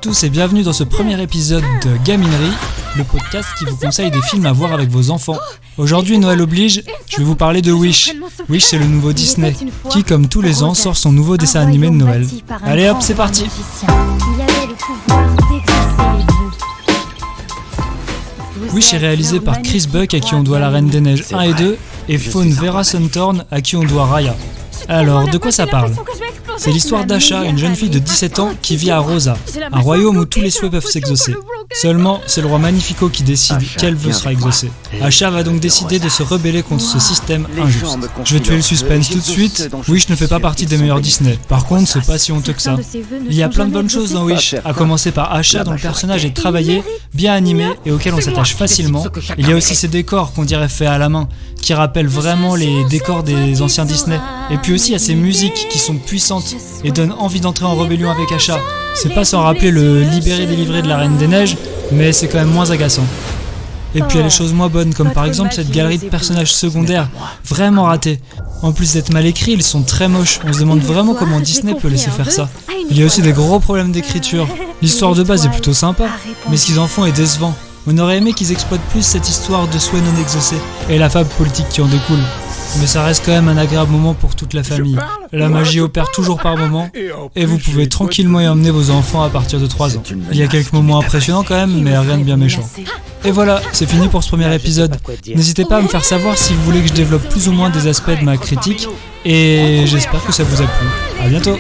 tous et bienvenue dans ce premier épisode de Gaminerie, le podcast qui vous conseille des films à voir avec vos enfants. Aujourd'hui, Noël oblige, je vais vous parler de Wish. Wish, c'est le nouveau Disney, qui, comme tous les ans, sort son nouveau dessin animé de Noël. Allez hop, c'est parti. Wish est réalisé par Chris Buck, à qui on doit La Reine des Neiges 1 et 2, et Fawn Vera Suntorn, à qui on doit Raya. Alors, de quoi ça parle ? C'est l'histoire d'Asha, une jeune fille de 17 ans qui vit à Rosa, un royaume où tous les souhaits peuvent s'exaucer. Seulement, c'est le roi Magnifico qui décide quel vœu sera exaucé. Asha va donc décider de se rebeller contre ce système injuste. Je vais tuer le suspense tout de suite, Wish ne fait pas partie des meilleurs Disney. Par contre, c'est pas si honteux que ça. Il y a plein de bonnes choses dans Wish, à commencer par Asha dont le personnage est travaillé, bien animé et auquel on s'attache facilement. Il y a aussi ces décors qu'on dirait faits à la main, qui rappellent vraiment les décors des anciens Disney. Et puis aussi il y a ces musiques qui sont puissantes et donnent envie d'entrer en rébellion avec Asha. C'est pas sans rappeler le libéré-délivré de la Reine des Neiges, mais c'est quand même moins agaçant. Et puis il y a les choses moins bonnes, comme par exemple cette galerie de personnages secondaires, vraiment ratés. En plus d'être mal écrits, ils sont très moches, on se demande vraiment comment Disney peut laisser faire ça. Il y a aussi des gros problèmes d'écriture. L'histoire de base est plutôt sympa, mais ce qu'ils en font est décevant. On aurait aimé qu'ils exploitent plus cette histoire de souhaits non exaucés, et la fable politique qui en découle. Mais ça reste quand même un agréable moment pour toute la famille. La magie opère toujours par moments, et vous pouvez tranquillement y emmener vos enfants à partir de 3 ans. Il y a quelques moments impressionnants quand même, mais rien de bien méchant. Et voilà, c'est fini pour ce premier épisode. N'hésitez pas à me faire savoir si vous voulez que je développe plus ou moins des aspects de ma critique, et j'espère que ça vous a plu. À bientôt.